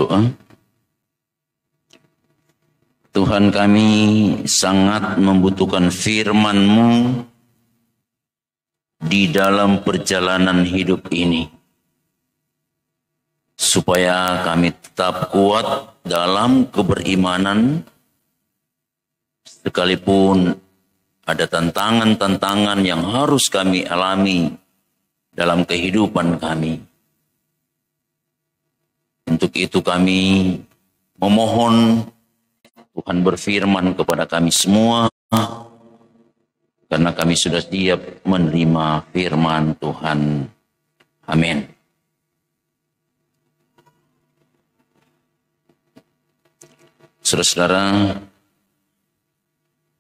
Berdoa. Tuhan, kami sangat membutuhkan firman-Mu di dalam perjalanan hidup ini, supaya kami tetap kuat dalam keberimanan, sekalipun ada tantangan-tantangan yang harus kami alami dalam kehidupan kami. Untuk itu kami memohon Tuhan berfirman kepada kami semua, karena kami sudah siap menerima firman Tuhan. Amin. Saudara-saudara,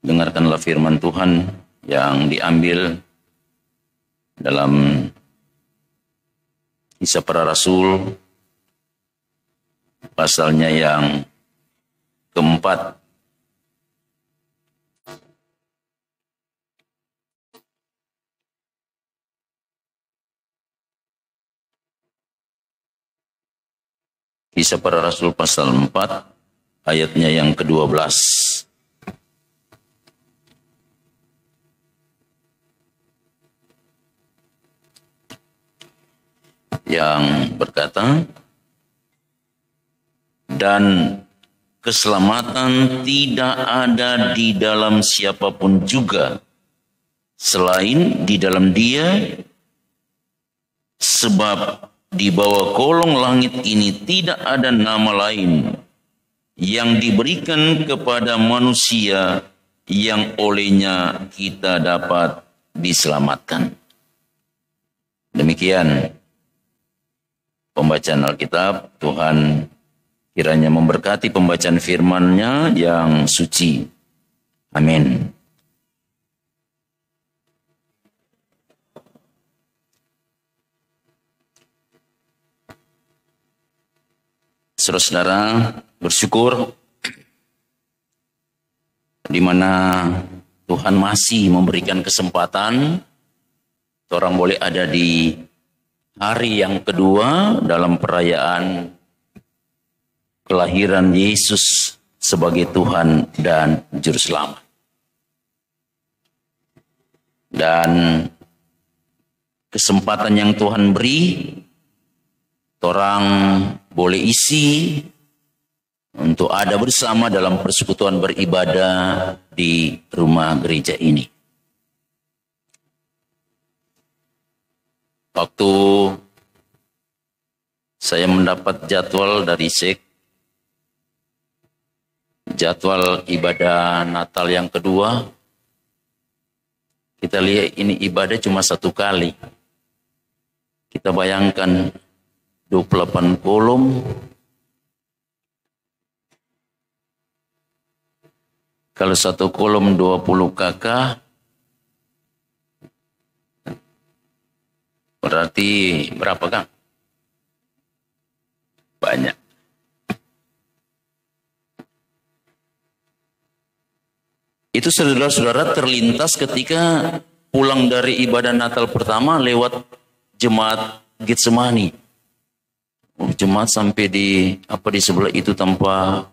dengarkanlah firman Tuhan yang diambil dalam Kisah Para Rasul, pasalnya yang keempat. Kisah Para Rasul pasal 4, ayatnya yang ke-12. Yang berkata, dan keselamatan tidak ada di dalam siapapun juga selain di dalam Dia, sebab di bawah kolong langit ini tidak ada nama lain yang diberikan kepada manusia yang olehnya kita dapat diselamatkan. Demikian pembacaan Alkitab. Tuhan kiranya memberkati pembacaan firman-Nya yang suci. Amin. Saudara-saudara, bersyukur di mana Tuhan masih memberikan kesempatan orang boleh ada di hari yang kedua dalam perayaan kelahiran Yesus sebagai Tuhan dan Juru Selamat. Dan kesempatan yang Tuhan beri, orang boleh isi untuk ada bersama dalam persekutuan beribadah di rumah gereja ini. Waktu saya mendapat jadwal dari SEK, jadwal ibadah Natal yang kedua, kita lihat ini ibadah cuma satu kali. Kita bayangkan 28 kolom, kalau satu kolom 20 kakak, berarti berapa Kang? Banyak. Itu saudara-saudara terlintas ketika pulang dari ibadah Natal pertama lewat jemaat Getsemani. Jemaat sampai di sebelah itu tanpa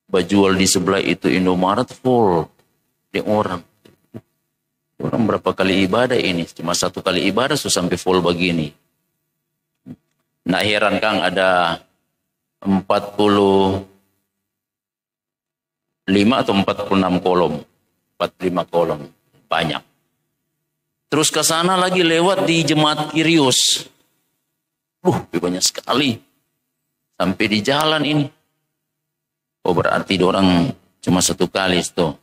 bajual, di sebelah itu Indomaret full di orang. Orang berapa kali ibadah ini? Cuma satu kali ibadah sudah sampai full begini. Nah heran Kang, ada 45 atau 46 kolom. 45 kolom. Banyak. Terus ke sana lagi lewat di jemaat Kirios. Banyak sekali. Sampai di jalan ini. Oh berarti orang cuma satu kali itu.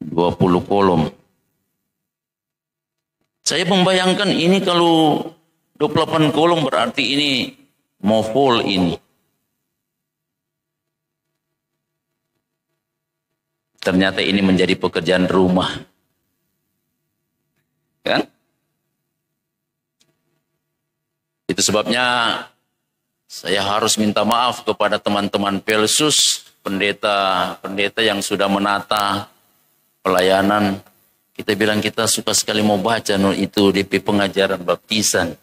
20 kolom. Saya membayangkan ini kalau 28 kolom berarti ini mau full ini. Ternyata ini menjadi pekerjaan rumah. Kan? Itu sebabnya saya harus minta maaf kepada teman-teman Pelsus, pendeta-pendeta yang sudah menata pelayanan. Kita bilang kita suka sekali mau baca itu DP pengajaran baptisan.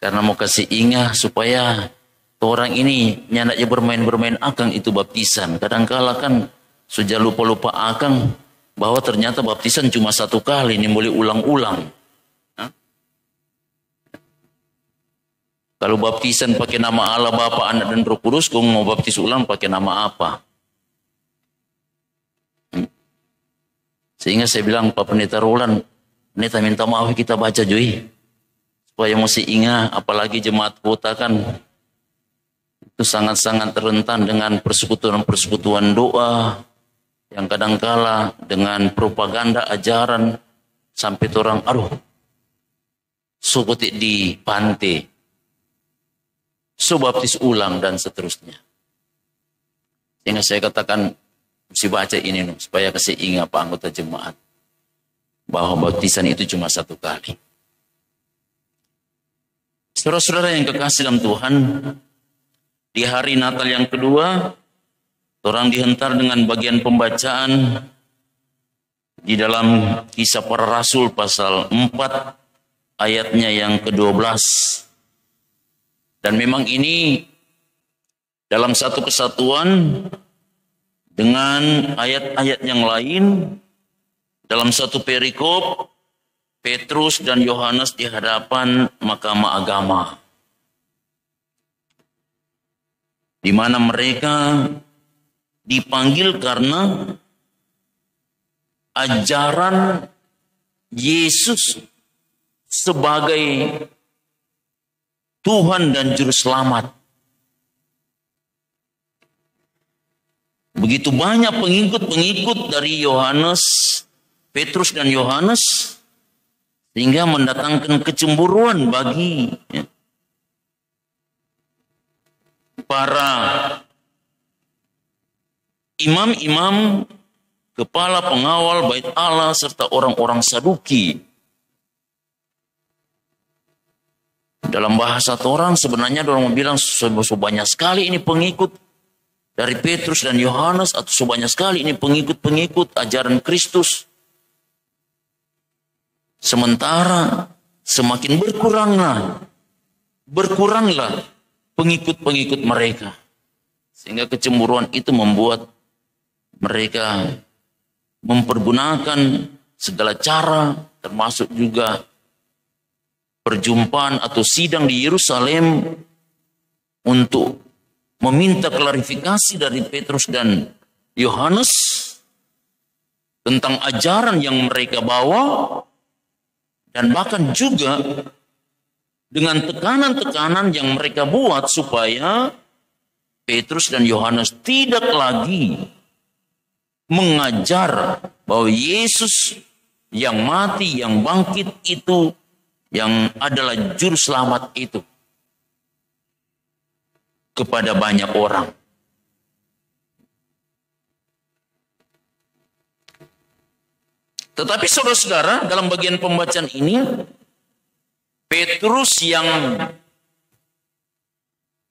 Karena mau kasih ingat supaya orang ini nyandak bermain-bermain akang itu baptisan. Kadangkala kan sudah lupa-lupa akang bahwa ternyata baptisan cuma satu kali, ini boleh ulang-ulang. Kalau baptisan pakai nama Allah Bapa, Anak dan Roh Kudus, kau mau baptis ulang pakai nama apa? Sehingga saya bilang, Pak Pendeta Roland, Pendeta minta maaf kita baca Joy. Supaya mesti ingat, apalagi jemaat kota kan itu sangat-sangat rentan dengan persekutuan-persekutuan doa yang kadangkala dengan propaganda ajaran sampai orang seperti di pantai, baptis ulang dan seterusnya. Sehingga saya katakan mesti baca ini supaya kasih ingat Pak anggota jemaat bahwa baptisan itu cuma satu kali. Saudara-saudara yang kekasih dalam Tuhan, di hari Natal yang kedua, orang dihentar dengan bagian pembacaan di dalam Kisah Para Rasul pasal 4 ayatnya yang ke-12. Dan memang ini dalam satu kesatuan dengan ayat-ayat yang lain dalam satu perikop Petrus dan Yohanes di hadapan Mahkamah Agama, di mana mereka dipanggil karena ajaran Yesus sebagai Tuhan dan Juru Selamat. Begitu banyak pengikut-pengikut dari Yohanes, Petrus dan Yohanes, sehingga mendatangkan kecemburuan bagi para imam-imam, kepala pengawal bait Allah, serta orang-orang Saduki. Dalam bahasa orang sebenarnya orang bilang sebanyak sekali ini pengikut dari Petrus dan Yohanes, atau sebanyak sekali ini pengikut-pengikut ajaran Kristus. Sementara semakin berkuranglah pengikut-pengikut mereka. Sehingga kecemburuan itu membuat mereka mempergunakan segala cara, termasuk juga perjumpaan atau sidang di Yerusalem untuk meminta klarifikasi dari Petrus dan Yohanes tentang ajaran yang mereka bawa, dan bahkan juga dengan tekanan-tekanan yang mereka buat supaya Petrus dan Yohanes tidak lagi mengajar bahwa Yesus yang mati, yang bangkit itu, yang adalah Juru Selamat itu kepada banyak orang. Tetapi saudara-saudara, dalam bagian pembacaan ini, Petrus yang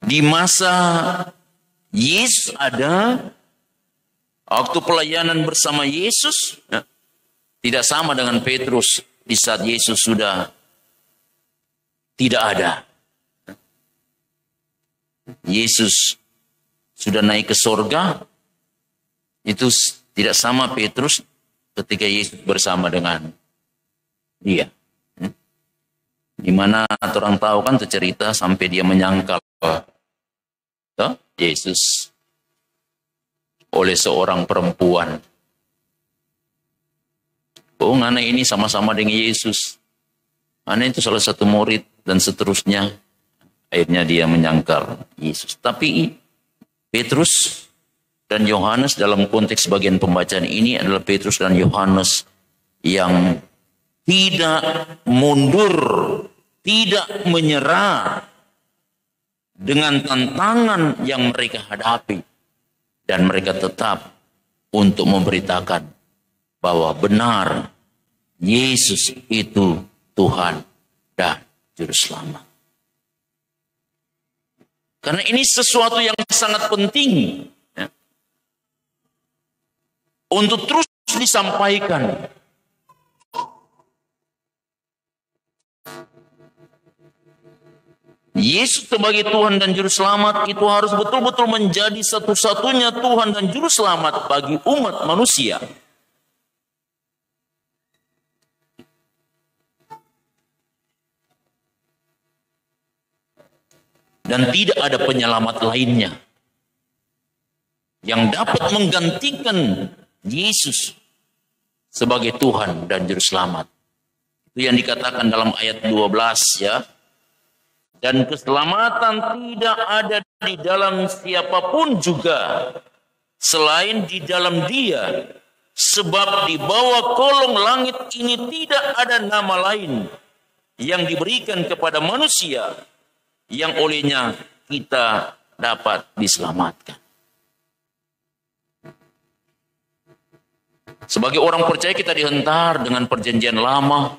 di masa Yesus ada, waktu pelayanan bersama Yesus, tidak sama dengan Petrus di saat Yesus sudah tidak ada. Yesus sudah naik ke sorga, itu tidak sama Petrus ketika Yesus bersama dengan dia. Di mana orang tahu kan tuh cerita sampai dia menyangkal Yesus oleh seorang perempuan. Oh, ngana ini sama-sama dengan Yesus. Ngana itu salah satu murid dan seterusnya. Akhirnya dia menyangkal Yesus. Tapi Petrus dan Yohanes dalam konteks bagian pembacaan ini adalah Petrus dan Yohanes yang tidak mundur, tidak menyerah dengan tantangan yang mereka hadapi. Dan mereka tetap untuk memberitakan bahwa benar Yesus itu Tuhan dan Juru Selamat. Karena ini sesuatu yang sangat penting untuk terus disampaikan. Yesus sebagai Tuhan dan Juru Selamat itu harus betul-betul menjadi satu-satunya Tuhan dan Juru Selamat bagi umat manusia. Dan tidak ada penyelamat lainnya yang dapat menggantikan Yesus sebagai Tuhan dan Juru Selamat. Itu yang dikatakan dalam ayat 12 ya. Dan keselamatan tidak ada di dalam siapapun juga selain di dalam Dia. Sebab di bawah kolong langit ini tidak ada nama lain yang diberikan kepada manusia yang olehnya kita dapat diselamatkan. Sebagai orang percaya kita dihentar dengan perjanjian lama.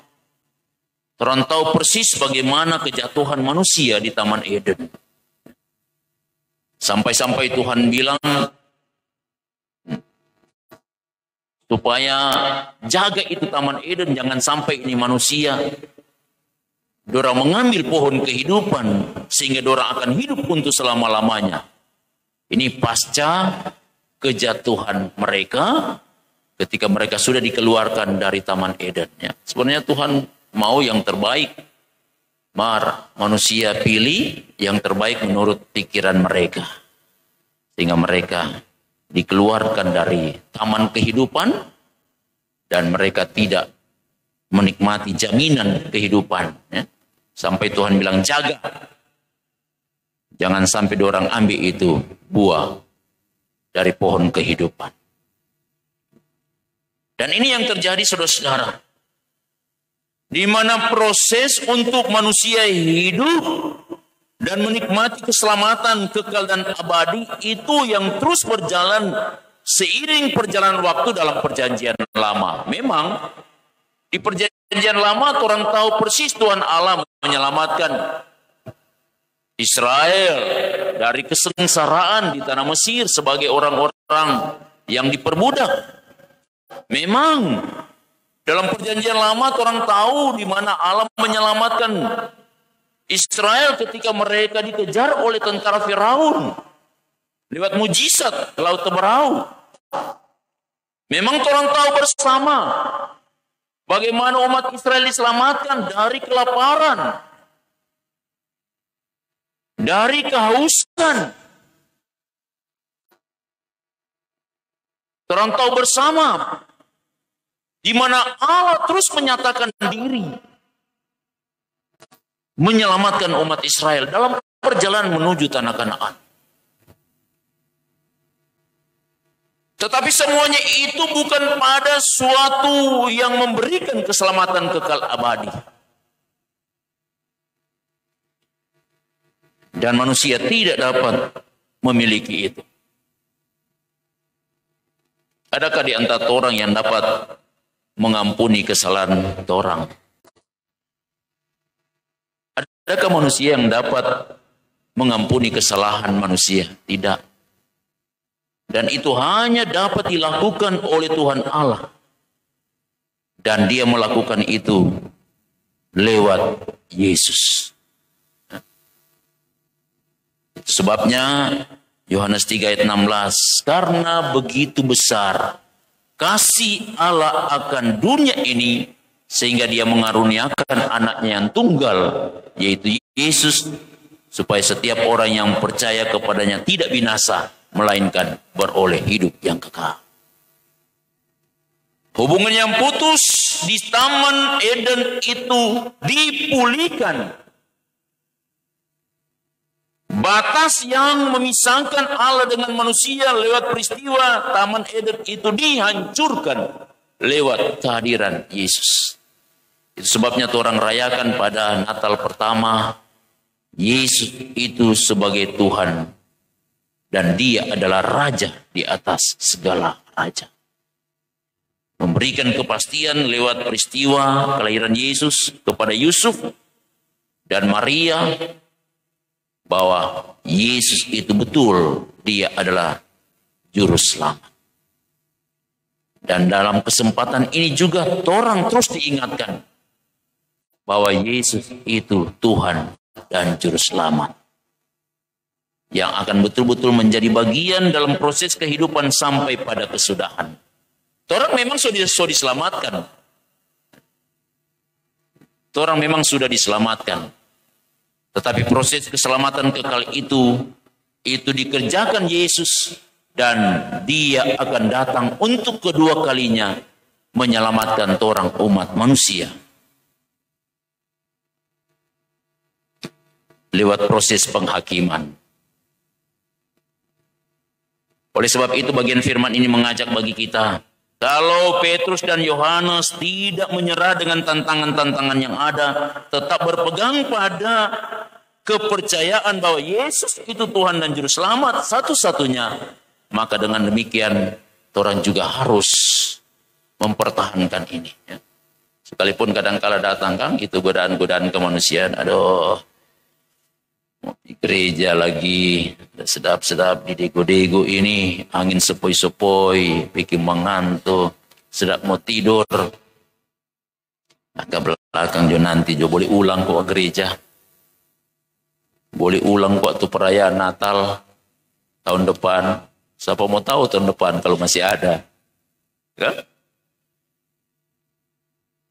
Orang tahu persis bagaimana kejatuhan manusia di Taman Eden. Sampai-sampai Tuhan bilang supaya jaga itu Taman Eden, jangan sampai ini manusia dorang mengambil pohon kehidupan sehingga dorang akan hidup untuk selama-lamanya. Ini pasca kejatuhan mereka ketika mereka sudah dikeluarkan dari Taman Eden. Ya. Sebenarnya Tuhan mau yang terbaik. Manusia pilih yang terbaik menurut pikiran mereka. Sehingga mereka dikeluarkan dari taman kehidupan dan mereka tidak menikmati jaminan kehidupan. Ya. Sampai Tuhan bilang jaga. Jangan sampai orang ambil itu buah dari pohon kehidupan. Dan ini yang terjadi saudara-saudara. Di mana proses untuk manusia hidup dan menikmati keselamatan kekal dan abadi itu yang terus berjalan seiring perjalanan waktu dalam perjanjian lama. Memang di perjanjian lama orang tahu persis Tuhan Allah menyelamatkan Israel dari kesengsaraan di tanah Mesir sebagai orang-orang yang diperbudak. Memang dalam perjanjian lama orang tahu di mana Allah menyelamatkan Israel ketika mereka dikejar oleh tentara Firaun lewat mujizat Laut Teberau. Memang orang tahu bersama bagaimana umat Israel diselamatkan dari kelaparan, dari kehausan. Orang tahu bersama di mana Allah terus menyatakan diri menyelamatkan umat Israel dalam perjalanan menuju tanah Kanaan. Tetapi semuanya itu bukan pada suatu yang memberikan keselamatan kekal abadi. Dan manusia tidak dapat memiliki itu. Adakah di antara orang yang dapat mengampuni kesalahan orang? Adakah manusia yang dapat mengampuni kesalahan manusia? Tidak. Dan itu hanya dapat dilakukan oleh Tuhan Allah. Dan Dia melakukan itu lewat Yesus. Sebabnya Yohanes 3 ayat 16, karena begitu besar kasih Allah akan dunia ini sehingga Dia mengaruniakan anaknya yang tunggal, yaitu Yesus, supaya setiap orang yang percaya kepadanya tidak binasa, melainkan beroleh hidup yang kekal. Hubungan yang putus di Taman Eden itu dipulihkan. Batas yang memisahkan Allah dengan manusia lewat peristiwa Taman Eden itu dihancurkan lewat kehadiran Yesus. Itu sebabnya orang rayakan pada Natal pertama, Yesus itu sebagai Tuhan dan Dia adalah Raja di atas segala raja. Memberikan kepastian lewat peristiwa kelahiran Yesus kepada Yusuf dan Maria bahwa Yesus itu betul, Dia adalah Juru Selamat. Dan dalam kesempatan ini juga orang terus diingatkan bahwa Yesus itu Tuhan dan Juru Selamat. Yang akan betul-betul menjadi bagian dalam proses kehidupan sampai pada kesudahan. Orang memang sudah diselamatkan. Orang memang sudah diselamatkan. Tetapi proses keselamatan kekal itu dikerjakan Yesus. Dan dia akan datang untuk kedua kalinya menyelamatkan orang umat manusia. Lewat proses penghakiman. Oleh sebab itu bagian firman ini mengajak bagi kita. Kalau Petrus dan Yohanes tidak menyerah dengan tantangan-tantangan yang ada, tetap berpegang pada kepercayaan bahwa Yesus itu Tuhan dan Juru Selamat satu-satunya, maka dengan demikian orang juga harus mempertahankan ini. Sekalipun kadang-kala datang kan itu godaan-godaan kemanusiaan, aduh, mau di gereja lagi, sedap-sedap di dego-dego ini, angin sepoi-sepoi, bikin mengantuk, sedap mau tidur. Agak belakang jo nanti jo boleh ulang kok gereja. Boleh ulang kok tuh perayaan Natal tahun depan. Siapa mau tahu tahun depan kalau masih ada. Kan?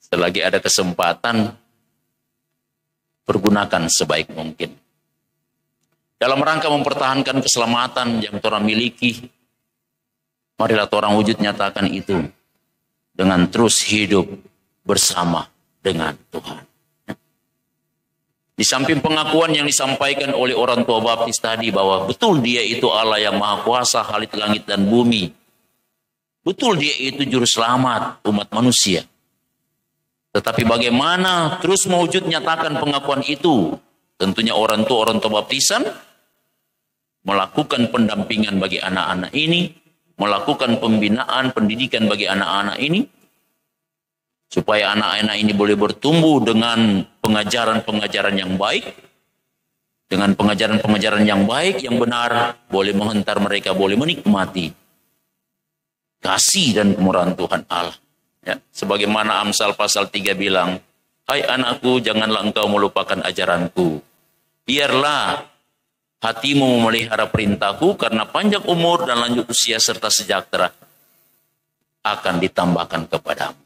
Selagi ada kesempatan, pergunakan sebaik mungkin. Dalam rangka mempertahankan keselamatan yang orang miliki, marilah orang wujud nyatakan itu dengan terus hidup bersama dengan Tuhan. Di samping pengakuan yang disampaikan oleh orang tua baptis tadi bahwa betul dia itu Allah yang maha kuasa halit langit dan bumi. Betul dia itu juru selamat umat manusia. Tetapi bagaimana terus mewujud nyatakan pengakuan itu? Tentunya orang tua baptisan melakukan pendampingan bagi anak-anak ini, melakukan pembinaan, pendidikan bagi anak-anak ini, supaya anak-anak ini boleh bertumbuh dengan pengajaran-pengajaran yang baik, dengan pengajaran-pengajaran yang baik, yang benar, boleh menghentar mereka, boleh menikmati kasih dan kemurahan Tuhan Allah. Ya, sebagaimana Amsal pasal 3 bilang, hai anakku, janganlah engkau melupakan ajaranku. Biarlah hatimu memelihara perintahku, karena panjang umur dan lanjut usia serta sejahtera akan ditambahkan kepadamu.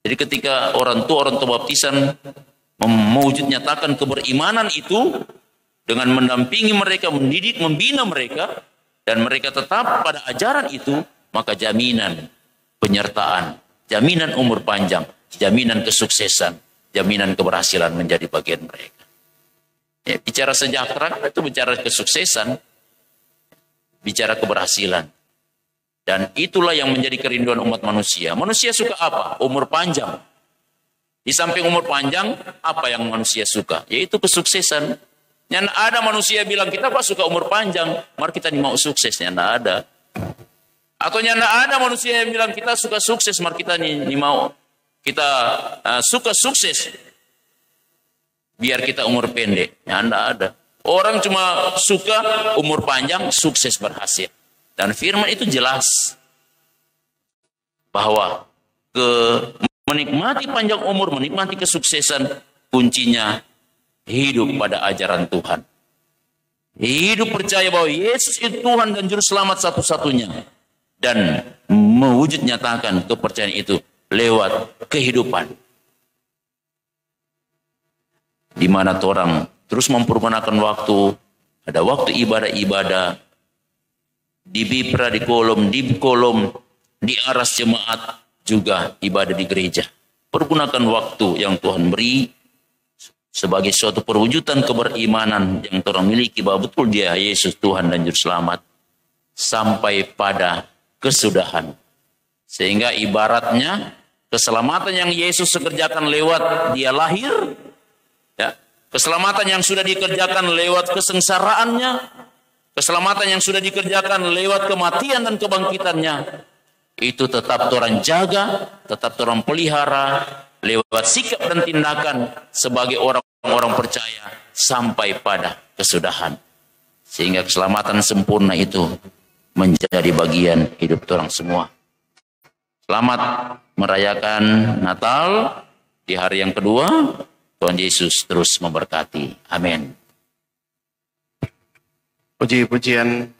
Jadi ketika orang tua baptisan mewujud nyatakan keberimanan itu dengan mendampingi mereka, mendidik, membina mereka, dan mereka tetap pada ajaran itu, maka jaminan penyertaan, jaminan umur panjang, jaminan kesuksesan, jaminan keberhasilan menjadi bagian mereka. Ya, bicara sejahtera itu bicara kesuksesan, bicara keberhasilan. Dan itulah yang menjadi kerinduan umat manusia. Manusia suka apa? Umur panjang. Di samping umur panjang, apa yang manusia suka? Yaitu kesuksesan. Yang ada manusia bilang, kita kok suka umur panjang, mari kita mau suksesnya. Tidak ada. Atau yang ada manusia yang bilang, kita suka sukses, mari kita mau. Kita suka sukses. Biar kita umur pendek. Ya, tidak ada. Orang cuma suka umur panjang, sukses, berhasil. Dan firman itu jelas bahwa menikmati panjang umur, menikmati kesuksesan, kuncinya hidup pada ajaran Tuhan. Hidup percaya bahwa Yesus itu Tuhan dan Juru Selamat satu-satunya. Dan mewujud nyatakan kepercayaan itu lewat kehidupan. Di mana orang terus mempergunakan waktu, ada waktu ibadah-ibadah, di Bipra, di kolom, di aras jemaat, juga ibadah di gereja. Pergunakan waktu yang Tuhan beri sebagai suatu perwujudan keberimanan yang orang miliki bahwa betul dia Yesus Tuhan dan Juru Selamat sampai pada kesudahan. Sehingga ibaratnya keselamatan yang Yesus kerjakan lewat dia lahir, ya, keselamatan yang sudah dikerjakan lewat kesengsaraannya, keselamatan yang sudah dikerjakan lewat kematian dan kebangkitannya, itu tetap orang jaga, tetap orang pelihara lewat sikap dan tindakan sebagai orang-orang percaya sampai pada kesudahan. Sehingga keselamatan sempurna itu menjadi bagian hidup orang semua. Selamat merayakan Natal di hari yang kedua, Tuhan Yesus terus memberkati. Amin. Puji-pujian